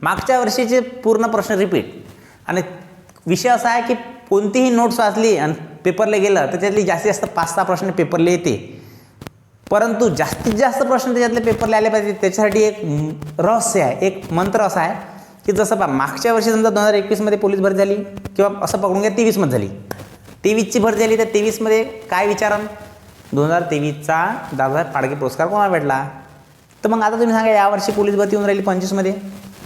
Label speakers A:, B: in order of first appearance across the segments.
A: मागच्या वर्षीचे पूर्ण प्रश्न रिपीट. आणि विषय असा आहे की कोणतीही नोट्स वाचली आणि पेपरला गेलं तर त्यातली जास्तीत जास्त 5-6 प्रश्न पेपरला येते, परंतु जास्तीत जास्त प्रश्न त्याच्यातले पेपरला आले पाहिजे. त्याच्यासाठी एक रहस्य आहे, एक मंत्र असा आहे की जसं मागच्या वर्षी समजा 2021मध्ये पोलीस भरती झाली किंवा असं पकडून घ्या 23मध्ये झाली, 23ची भरती झाली, तर 23मध्ये काय विचारण, 2023चा दादासाहेब फाळके पुरस्कार कोणाला भेटला. तर मग आता तुम्ही सांगा यावर्षी पोलीस भरती होऊन राहिली 25मध्ये,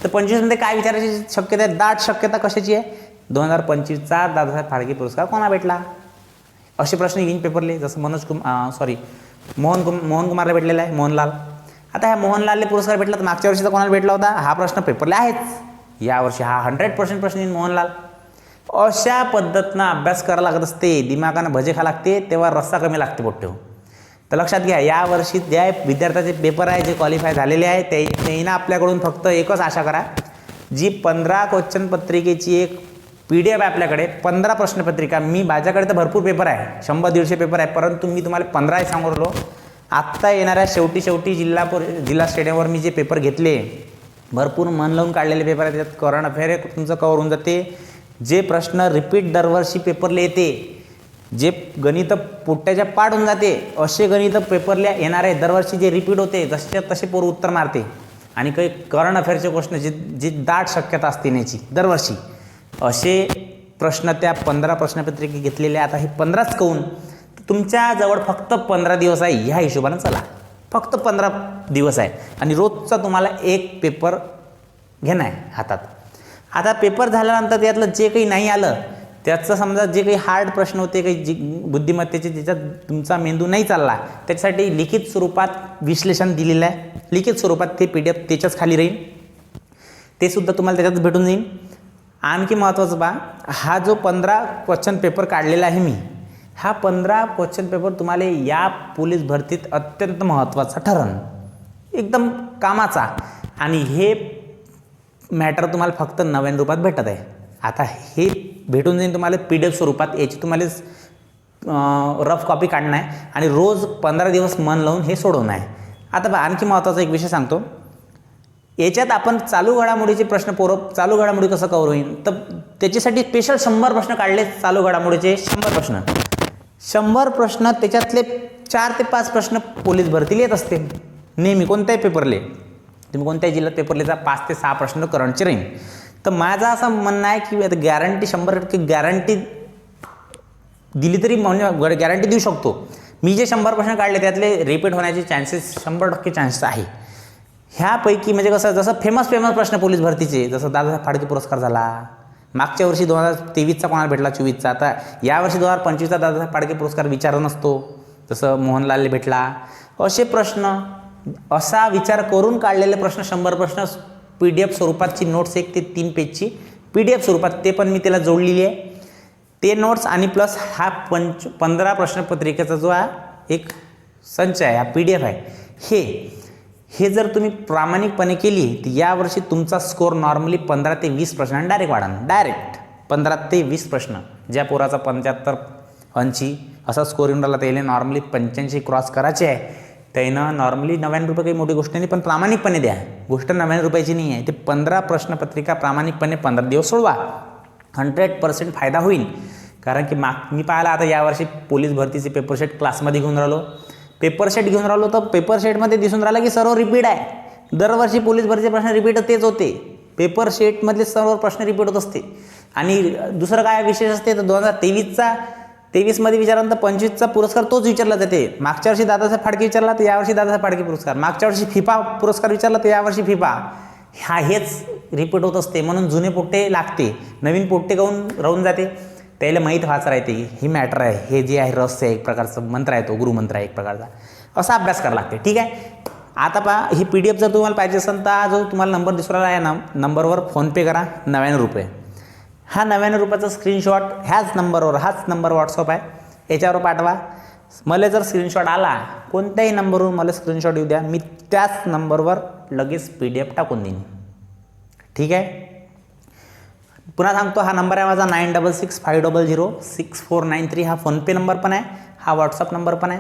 A: तर 25मध्ये काय विचारायची शक्यता आहे, दाट शक्यता कशाची आहे, 2025चा दादासाहेब फाळके पुरस्कार कोणाला भेटला, असे प्रश्न येईन पेपरले. जसं मोहन कुमारला भेटलेला आहे, मोहनलाल. आता ह्या मोहनलालला पुरस्कार भेटला, तर मागच्या वर्षीचा कोणाला भेटला होता, हा प्रश्न पेपरला आहेच. यावर्षी हा 100% प्रश्न येईल मोहनलाल. अशा पद्धतीनं अभ्यास करावा लागत असते, दिमागानं भजे खा लागते, तेव्हा रस्सा कमी लागते पोट्टे. तर लक्षात घ्या, यावर्षी ज्या विद्यार्थ्याचे पेपर आहे जे क्वालिफाय झालेले आहे त्यांना आपल्याकडून फक्त एकच आशा करा, जी 15 क्वेश्चन पत्रिकेची एक PDF आहे आपल्याकडे, 15 प्रश्नपत्रिका. माझ्याकडे तर भरपूर पेपर आहे, 100-150 पेपर आहे, परंतु मी तुम्हाला 15 सांगू राहिलो. आत्ता येणाऱ्या शेवटी जिल्हा स्टेडियमवर मी जे पेपर घेतले, भरपूर मन लावून काढलेले पेपर आहेत. त्यात करंट अफेअर तुमचं कव्हर होऊन जाते. जे प्रश्न रिपीट दरवर्षी पेपरला येते, जे गणित पोट्ट्याच्या पाठ होऊन जाते, असे गणित पेपरला येणारे दरवर्षी जे रिपीट होते जसे तसे पोरं उत्तर मारते. आणि काही करंट अफेअरचे क्वेश्चन जे दाट शक्यता असते याची दरवर्षी, असे प्रश्न त्या 15 प्रश्नपत्रिके घेतलेल्या. आता हे 15च कहून तुमच्याजवळ फक्त 15 दिवस आहे, ह्या हिशोबानं चला. फक्त 15 दिवस आहे आणि रोजचा तुम्हाला एक पेपर घेणं आहे हातात. आता पेपर झाल्यानंतर त्यातलं जे काही नाही आलं, त्याचं समजा जे काही हार्ड प्रश्न होते, काही बुद्धिमत्तेचे, ज्याच्यात तुमचा मेंदू नाही चालला, त्याच्यासाठी लिखित स्वरूपात विश्लेषण दिलेलं आहे. लिखित स्वरूपात ते PDF त्याच्याच खाली राहील, ते सुद्धा तुम्हाला त्याच्यात भेटून जाईल. आणखी महत्त्वाचं हा जो 15 क्वेश्चन पेपर काढलेला आहे मी, हा 15 क्वेश्चन पेपर तुम्हाला या पोलीस भरतीत अत्यंत महत्त्वाचा ठरण, एकदम कामाचा. आणि हे मॅटर तुम्हाला फक्त ₹90 भेटत आहे. आता हे भेटून जाईल तुम्हाला PDF स्वरूपात. याची तुम्हाला रफ कॉपी काढणं आहे आणि रोज 15 दिवस मन लावून हे सोडवणं आहे. आता आणखी महत्त्वाचा एक विषय सांगतो. याच्यात आपण चालू घडामोडीचे प्रश्न, चालू घडामोडी कसं कव्हर होईल, तर त्याच्यासाठी स्पेशल 100 प्रश्न काढले. चालू घडामोडीचे 100 प्रश्न, त्याच्यातले 4 ते 5 प्रश्न पोलीस भरतीला येत असते नेहमी, कोणत्याही पेपरले. तुम्ही कोणत्याही जिल्ह्यात पेपरले जा, 5 ते 6 प्रश्न करंटचे राहील. तर माझं असं म्हणणं आहे की आता गॅरंटी 100% गॅरंटी दिली तरी म्हणजे गॅरंटी देऊ शकतो. मी जे 100 प्रश्न काढले त्यातले रिपीट होण्याचे चान्सेस 100% चान्सेस आहे. ह्यापैकी म्हणजे कसं, जसं फेमस प्रश्न पोलीस भरतीचे, जसं दादासाहेब फाळके पुरस्कार झाला मागच्या वर्षी, 2023चा कोणाला भेटला, 24चा. आता यावर्षी 2025चा दादासाहेब फाळके पुरस्कार विचार नसतो, जसं मोहनलालला भेटला. असे प्रश्न, असा विचार करून काढलेले प्रश्न 100 प्रश्न PDF स्वरूपातची नोट्स, 1 ते 3 पेजची PDF स्वरूपात, ते पण मी त्याला जोडलेली आहे. ते नोट्स आणि प्लस हा 15 प्रश्नपत्रिकेचा जो एक संच आहे, हा PDF आहे. हे जर तुम्ही प्रामाणिकपणे केली तर यावर्षी तुमचा स्कोअर नॉर्मली 15 ते 20 प्रश्नांनी डायरेक्ट वाढा. डायरेक्ट 15 ते 20 प्रश्न. ज्या पोराचा 75-80 असा स्कोअर येऊन राहिला, त्याला नॉर्मली 85 क्रॉस करायचे आहे. त्यानं नॉर्मली ₹90 काही मोठी गोष्ट नाही, पण प्रामाणिकपणे द्या. गोष्ट ₹90ची नाही आहे. ते 15 प्रश्नपत्रिका प्रामाणिकपणे 15 दिवस सोडवा, 100% फायदा होईल. कारण की मी पाहिला आता यावर्षी पोलीस भरतीचे पेपर सेट क्लासमध्ये घेऊन राहिलो, तर पेपर सेटमध्ये दिसून राहिलं की सर्व रिपीट आहे. दरवर्षी पोलीस भरतीचे प्रश्न रिपीट तेच होते, पेपर सेटमधले सर्व प्रश्न रिपीट होत असते. आणि दुसरं काय विशेष असते, तर 2023मध्ये विचारल्यानंतर 25चा पुरस्कार तोच विचारला जाते. मागच्या वर्षी दादासाहेब फाळके विचारला तर यावर्षी दादासाहेब फाळके पुरस्कार, मागच्या वर्षी फिफा पुरस्कार विचारला तर यावर्षी फिफा. हेच रिपीट होत असते. म्हणून जुने पोट्टे लागते, नवीन पोट्टे राहून जाते. त्याला माहीत व्हायचं राहते ही मॅटर आहे, हे जे आहे रहस्य आहे, एक प्रकारचं मंत्र आहे, तो गुरुमंत्र आहे एक प्रकारचा. असा अभ्यास करावा लागते. ठीक आहे. आता पहा, ही PDF जर तुम्हाला पाहिजे असेल तर जो तुम्हाला नंबर दिसू राहिला आहे, नंबरवर फोनपे करा ₹99. हा ₹99चा स्क्रीनशॉट हाच नंबर व्हॉट्सअप आहे, याच्यावर पाठवा. मला जर स्क्रीनशॉट आला, कोणत्याही नंबरवरून मला स्क्रीनशॉट येऊ द्या, मी त्याच नंबरवर लगेच PDF टाकून देईन. ठीक आहे. पुन्हा सांगतो, हा नंबर आहे माझा 9665006493. हा फोनपे नंबर पण आहे, हा व्हॉट्सअप नंबर पण आहे.